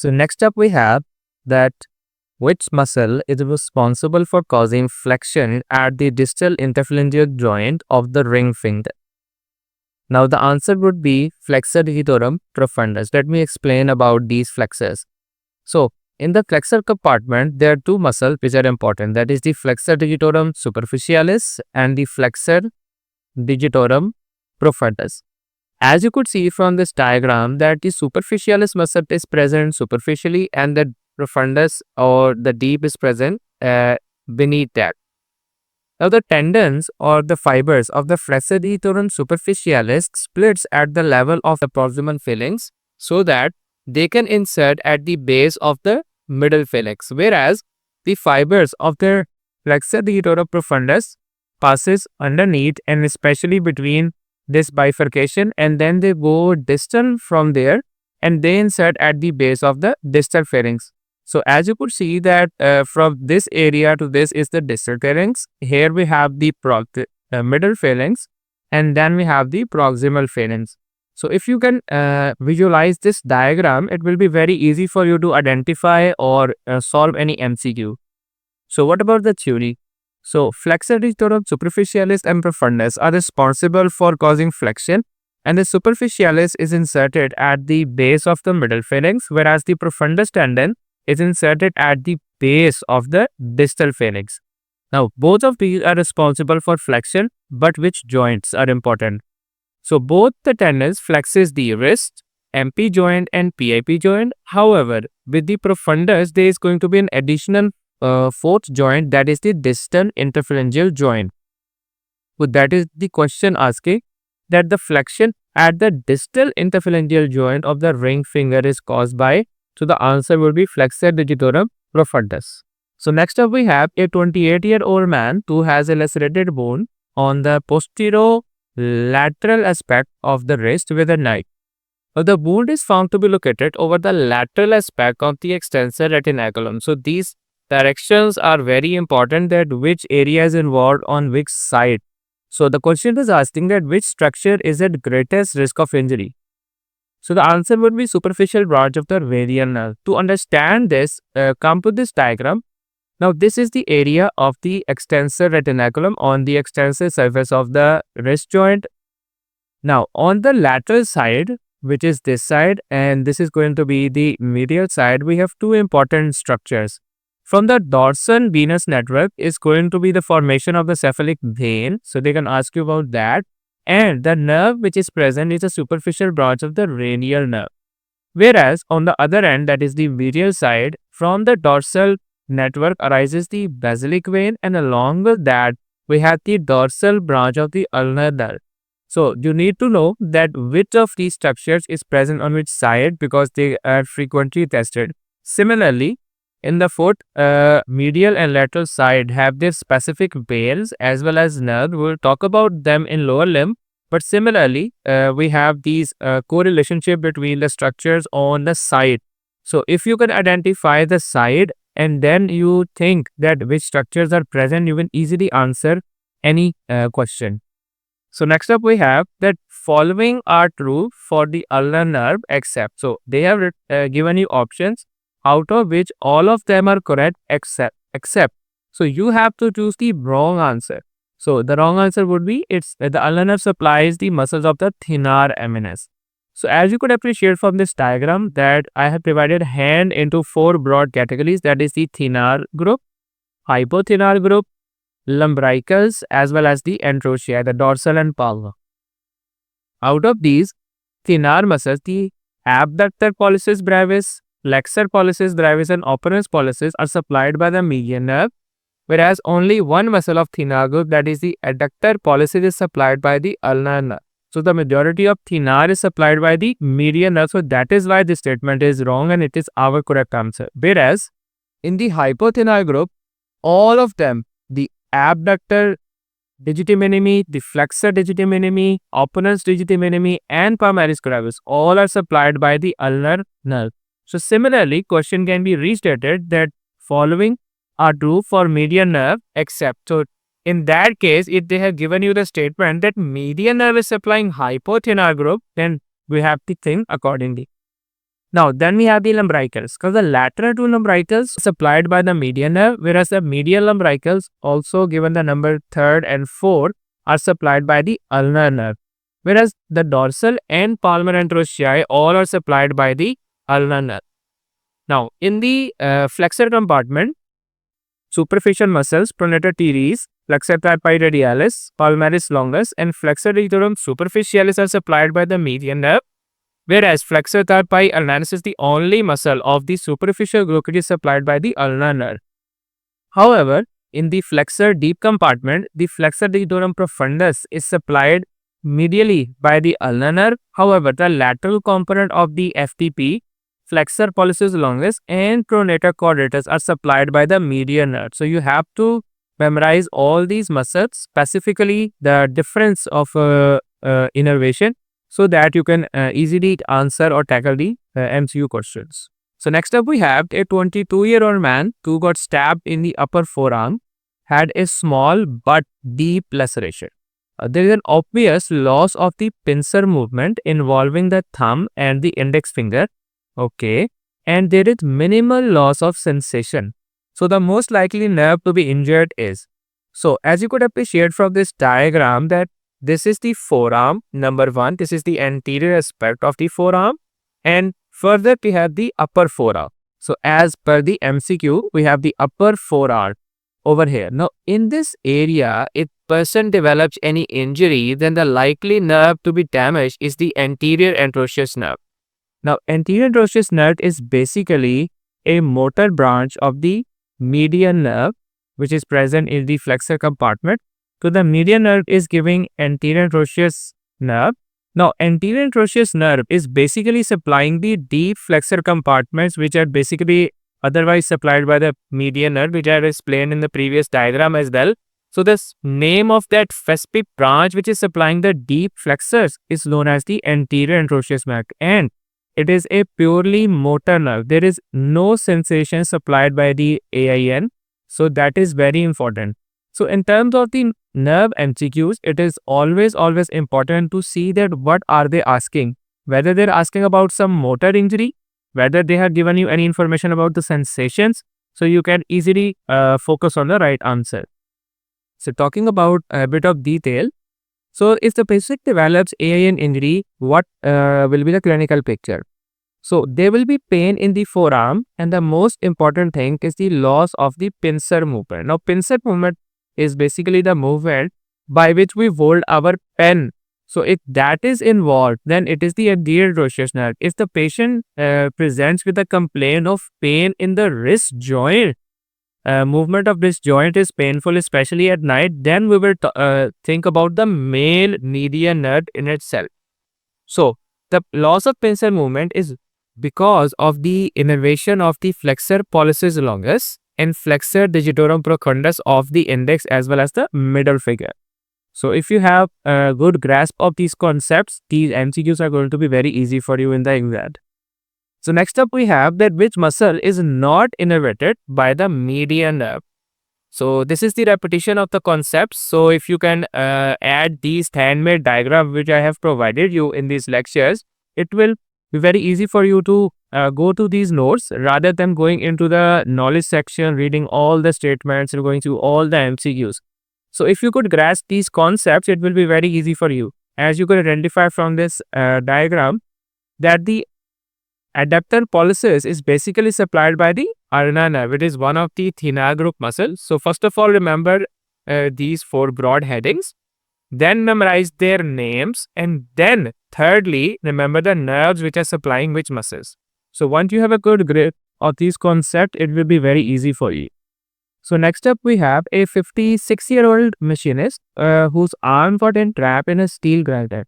So next up we have that which muscle is responsible for causing flexion at the distal interphalangeal joint of the ring finger? Now the answer would be flexor digitorum profundus. Let me explain about these flexors. So in the flexor compartment, there are two muscles which are important. That is the flexor digitorum superficialis and the flexor digitorum profundus. As you could see from this diagram that the superficialis muscle is present superficially and the profundus or the deep is present beneath that. Now the tendons or the fibers of the flexor digitorum superficialis splits at the level of the proximal phalanx so that they can insert at the base of the middle phalanx, whereas the fibers of the flexor digitorum profundus passes underneath and especially between this bifurcation, and then they go distal from there and they insert at the base of the distal phalanx. So as you could see that from this area to this is the distal phalanx. Here we have the middle phalanx and then we have the proximal phalanx. So if you can visualize this diagram, it will be very easy for you to identify or solve any MCQ. So what about the theory? So flexor digitorum superficialis and profundus are responsible for causing flexion, and the superficialis is inserted at the base of the middle phalanx, whereas the profundus tendon is inserted at the base of the distal phalanx. Now both of these are responsible for flexion, but which joints are important? So both the tendons flexes the wrist, MP joint and PIP joint. However, with the profundus, there is going to be an additional fourth joint, that is the distal interphalangeal joint. So that is the question asking that the flexion at the distal interphalangeal joint of the ring finger is caused by. So the answer will be flexor digitorum profundus. So next up we have a 28-year-old man who has a lacerated bone on the posterolateral aspect of the wrist with a knife. The wound is found to be located over the lateral aspect of the extensor retinaculum. So these directions are very important, that which area is involved on which side. So the question is asking that which structure is at greatest risk of injury. So the answer would be superficial branch of the radial nerve. To understand this, come to this diagram. Now this is the area of the extensor retinaculum on the extensor surface of the wrist joint. Now on the lateral side, which is this side, and this is going to be the medial side, we have two important structures. From the dorsal venous network is going to be the formation of the cephalic vein. So they can ask you about that. And the nerve which is present is a superficial branch of the radial nerve. Whereas on the other end, that is the medial side, from the dorsal network arises the basilic vein, and along with that we have the dorsal branch of the ulnar nerve. So you need to know that which of these structures is present on which side, because they are frequently tested. Similarly, in the foot, medial and lateral side have their specific veins as well as nerve. We will talk about them in lower limb. But similarly, we have these correlationship between the structures on the side. So if you can identify the side and then you think that which structures are present, you can easily answer any question. So next up we have that following are true for the ulnar nerve except. So they have given you options, out of which all of them are correct except. So you have to choose the wrong answer. So the wrong answer would be the ulnar nerve supplies the muscles of the thenar eminence. So as you could appreciate from this diagram that I have divided hand into four broad categories, that is the thenar group, hypothenar group, lumbricals, as well as the antrocia, the dorsal and palmar. Out of these thenar muscles, the abductor pollicis brevis, flexor pollicis brevis and opponens pollicis are supplied by the median nerve, whereas only one muscle of thenar group, that is the adductor pollicis, is supplied by the ulnar nerve. So the majority of thenar is supplied by the median nerve. So that is why this statement is wrong and it is our correct answer. Whereas in the hypothenar group, all of them, the abductor digiti minimi, the flexor digiti minimi, opponens digiti minimi and palmaris gravis, all are supplied by the ulnar nerve. So similarly, question can be restated that following are true for median nerve except. So in that case, if they have given you the statement that median nerve is supplying hypothenar group, then we have to think accordingly. Now, then we have the lumbricals, because the lateral two lumbricals supplied by the median nerve, whereas the medial lumbricals, also given the number 3rd and 4th, are supplied by the ulnar nerve, whereas the dorsal and palmar anterocii all are supplied by the ulnar nerve. Now, in the flexor compartment, superficial muscles, pronator teres, flexor carpi radialis, palmaris longus, and flexor digitorum superficialis are supplied by the median nerve, whereas flexor carpi ulnaris is the only muscle of the superficial group which is supplied by the ulnar nerve. However, in the flexor deep compartment, the flexor digitorum profundus is supplied medially by the ulnar nerve. However, the lateral component of the FTP, flexor pollicis longus, and pronator quadratus are supplied by the medial nerve. So, you have to memorize all these muscles, specifically the difference of innervation, so that you can easily answer or tackle the MCQ questions. So next up we have a 22-year-old man who got stabbed in the upper forearm, had a small but deep laceration. There is an obvious loss of the pincer movement involving the thumb and the index finger. Okay. And there is minimal loss of sensation. So the most likely nerve to be injured is. So as you could appreciate from this diagram that this is the forearm, number 1. This is the anterior aspect of the forearm. And further we have the upper forearm. So as per the MCQ, we have the upper forearm over here. Now in this area, if person develops any injury, then the likely nerve to be damaged is the anterior anterosseous nerve. Now anterior anterosseous nerve is basically a motor branch of the median nerve, which is present in the flexor compartment. So the median nerve is giving anterior anterosseous nerve. Now, anterior anterosseous nerve is basically supplying the deep flexor compartments, which are basically otherwise supplied by the median nerve, which I explained in the previous diagram as well. So, the name of that specific branch which is supplying the deep flexors is known as the anterior anterosseous nerve, and it is a purely motor nerve. There is no sensation supplied by the AIN, so that is very important. So, in terms of the nerve MCQs, it is always important to see that what are they asking, whether they're asking about some motor injury, whether they have given you any information about the sensations, so you can easily focus on the right answer. So talking about a bit of detail, so if the patient develops AIN injury, what will be the clinical picture? So there will be pain in the forearm, and the most important thing is the loss of the pincer movement. Now pincer movement is basically the movement by which we hold our pen. So if that is involved, then it is the anterior anterosseous nerve. If the patient presents with a complaint of pain in the wrist joint, movement of this joint is painful, especially at night, then we will think about the male median nerve in itself. So the loss of pincer movement is because of the innervation of the flexor pollicis longus and flexor digitorum profundus of the index as well as the middle finger. So if you have a good grasp of these concepts, these MCQs are going to be very easy for you in the exam. So next up we have that which muscle is not innervated by the median nerve. So this is the repetition of the concepts. So if you can add these handmade diagrams which I have provided you in these lectures, it will be very easy for you to go to these notes rather than going into the knowledge section, reading all the statements and going through all the MCQs. So if you could grasp these concepts, it will be very easy for you. As you could identify from this diagram, that the adductor pollicis is basically supplied by the ulnar nerve. It is one of the thenar group muscles. So first of all, remember these 4 broad headings. Then memorize their names, and then thirdly, remember the nerves which are supplying which muscles. So once you have a good grip of these concepts, it will be very easy for you. So next up we have a 56-year-old machinist whose arm got entrapped in a steel grinder.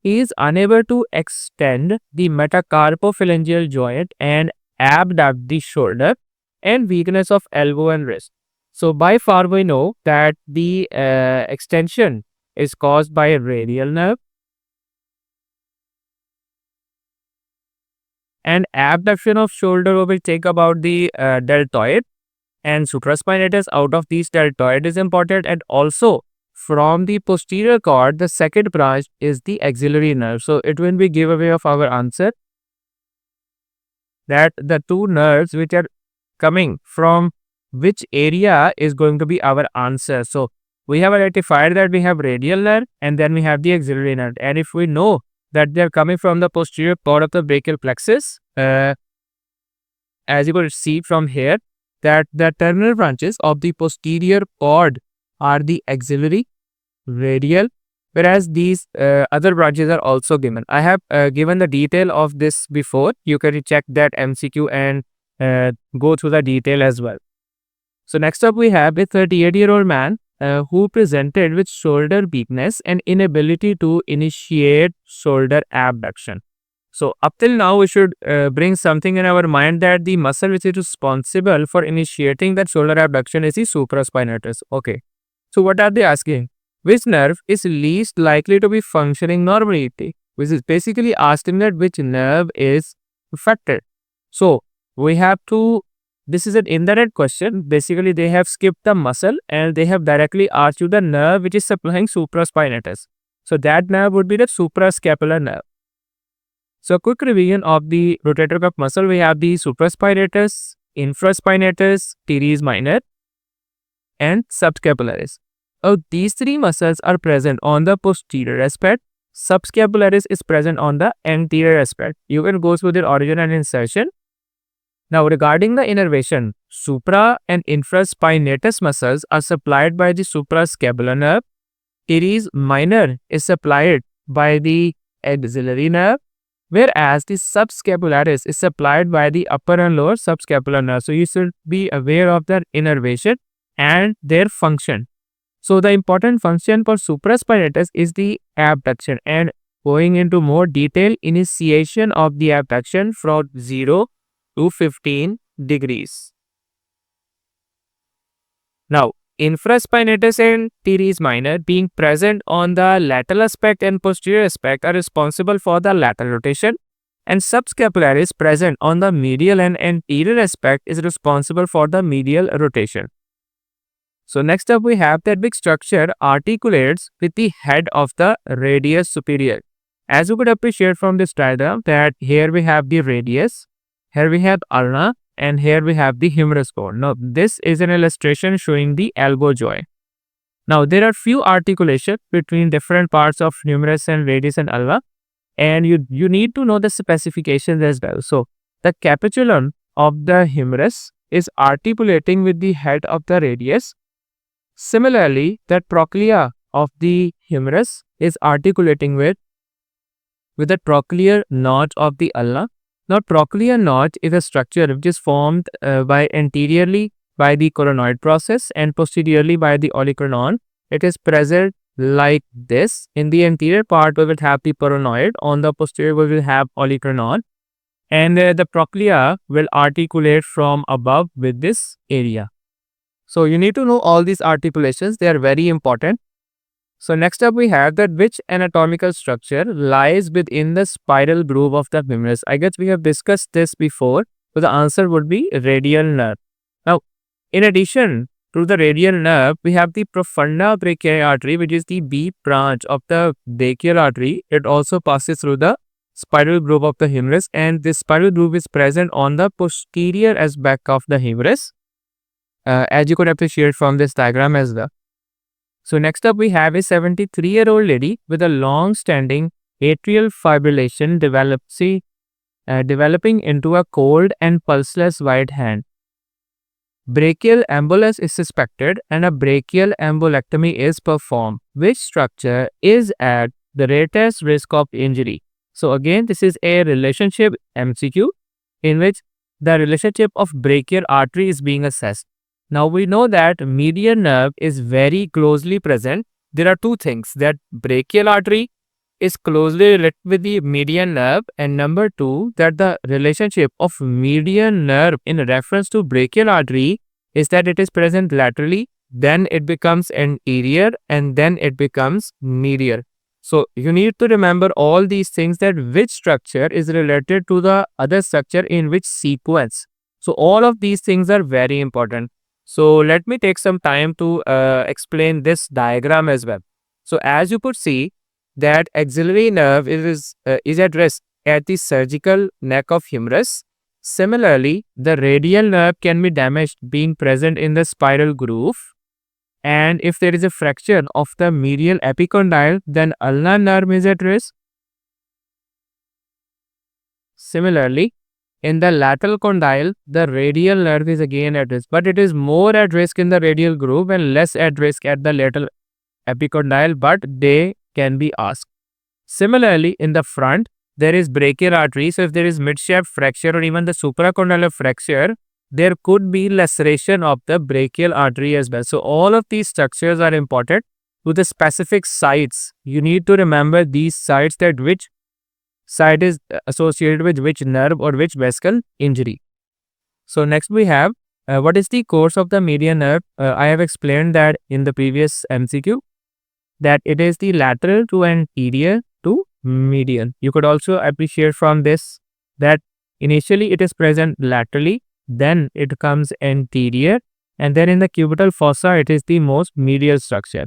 He is unable to extend the metacarpophalangeal joint and abduct the shoulder, and weakness of elbow and wrist. So by far we know that the extension is caused by a radial nerve, and abduction of shoulder we will take about the deltoid, and supraspinatus out of these deltoid is important, and also from the posterior cord the second branch is the axillary nerve. So it will be giveaway of our answer. that the two nerves which are coming from which area is going to be our answer. So we have identified that we have radial nerve and then we have the axillary nerve. And if we know that they are coming from the posterior part of the brachial plexus, as you will see from here, that the terminal branches of the posterior cord are the axillary, radial, whereas these other branches are also given. I have given the detail of this before. You can check that MCQ and go through the detail as well. So next up we have a 38-year-old man who presented with shoulder weakness and inability to initiate shoulder abduction. So up till now, we should bring something in our mind that the muscle which is responsible for initiating that shoulder abduction is the supraspinatus. Okay. So what are they asking? Which nerve is least likely to be functioning normally? Which is basically asking that which nerve is affected. So we have to, this is an indirect question. Basically, they have skipped the muscle and they have directly asked you the nerve which is supplying supraspinatus. So that nerve would be the suprascapular nerve. So quick revision of the rotator cuff muscle, we have the supraspinatus, infraspinatus, teres minor, and subscapularis. These three muscles are present on the posterior aspect. Subscapularis is present on the anterior aspect. You can go through their origin and insertion. Now regarding the innervation, supra and infraspinatus muscles are supplied by the suprascapular nerve. Teres minor is supplied by the axillary nerve, whereas the subscapularis is supplied by the upper and lower subscapular nerve. So you should be aware of their innervation and their function. So the important function for supraspinatus is the abduction, and going into more detail, initiation of the abduction from 0 to 15 degrees. Now, infraspinatus and teres minor being present on the lateral aspect and posterior aspect are responsible for the lateral rotation, and subscapularis present on the medial and anterior aspect is responsible for the medial rotation. So next up we have that which structure articulates with the head of the radius superior. As you could appreciate from this diagram that here we have the radius, here we have ulna, and here we have the humerus bone. Now this is an illustration showing the elbow joint. Now there are few articulations between different parts of humerus and radius and ulna, and you need to know the specifications as well. So the capitulum of the humerus is articulating with the head of the radius. Similarly, the trochlea of the humerus is articulating with the trochlear notch of the ulna. Now, trochlear notch is a structure which is formed by anteriorly by the coronoid process and posteriorly by the olecranon. It is present like this. In the anterior part, we will have the coronoid. On the posterior, we will have olecranon. And the trochlea will articulate from above with this area. So you need to know all these articulations. They are very important. So next up we have that which anatomical structure lies within the spiral groove of the humerus. I guess we have discussed this before. So the answer would be radial nerve. Now, in addition to the radial nerve, we have the profunda brachiae artery, which is the B branch of the brachial artery. It also passes through the spiral groove of the humerus, and this spiral groove is present on the posterior aspect of the humerus. As you could appreciate from this diagram as well. So next up we have a 73-year-old lady with a long-standing atrial fibrillation developing into a cold and pulseless right hand. Brachial embolus is suspected and a brachial embolectomy is performed. Which structure is at the greatest risk of injury? So again, this is a relationship MCQ in which the relationship of brachial artery is being assessed. Now we know that median nerve is very closely present. There are two things, that brachial artery is closely related with the median nerve, and number two, that the relationship of median nerve in reference to brachial artery is that it is present laterally, then it becomes anterior, and then it becomes medial. So you need to remember all these things, that which structure is related to the other structure in which sequence. So all of these things are very important. So let me take some time to explain this diagram as well. So as you could see that axillary nerve is at rest at the surgical neck of humerus, Similarly, the radial nerve can be damaged being present in the spiral groove. And if there is a fracture of the medial epicondyle, then ulnar nerve is at risk. Similarly, in the lateral condyle, the radial nerve is again at risk, but it is more at risk in the radial groove and less at risk at the lateral epicondyle, but they can be asked. Similarly, in the front, there is brachial artery. So if there is midshaft fracture or even the supracondylar fracture, there could be laceration of the brachial artery as well. So all of these structures are important to the specific sites. You need to remember these sites, that which site is associated with which nerve or which vesicle injury. So next we have what is the course of the median nerve? I have explained that in the previous MCQ, that it is the lateral to anterior to median. You could also appreciate from this that initially it is present laterally, then it comes anterior, and then in the cubital fossa it is the most medial structure.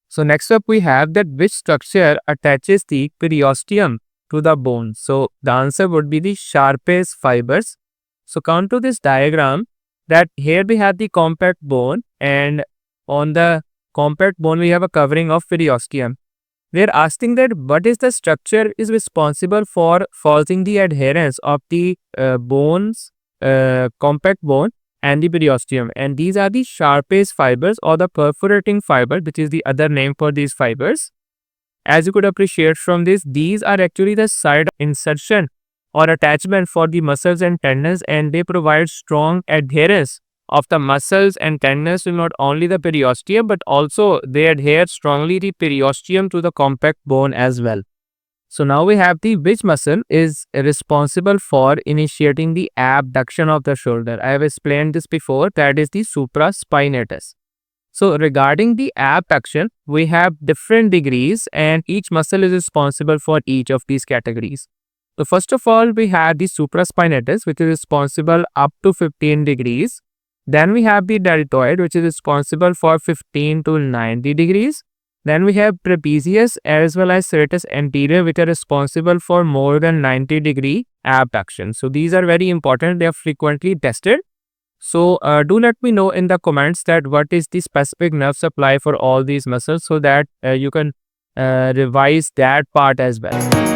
So next up we have that which structure attaches the periosteum to the bone. So the answer would be the Sharpe's fibers. So come to this diagram, that here we have the compact bone, and on the compact bone we have a covering of periosteum. We are asking that what is the structure is responsible for causing the adherence of the bones, compact bone and the periosteum, and these are the Sharpe's fibers or the perforating fiber, which is the other name for these fibers. As you could appreciate from this, these are actually the site of insertion or attachment for the muscles and tendons, and they provide strong adherence of the muscles and tendons to not only the periosteum, but also they adhere strongly the periosteum to the compact bone as well. So now we have the which muscle is responsible for initiating the abduction of the shoulder. I have explained this before, that is the supraspinatus. So regarding the abduction, we have different degrees and each muscle is responsible for each of these categories. So first of all, we have the supraspinatus, which is responsible up to 15 degrees. Then we have the deltoid, which is responsible for 15 to 90 degrees. Then we have trapezius as well as serratus anterior, which are responsible for more than 90 degree abduction. So these are very important. They are frequently tested. So do let me know in the comments that what is the specific nerve supply for all these muscles, so that you can revise that part as well.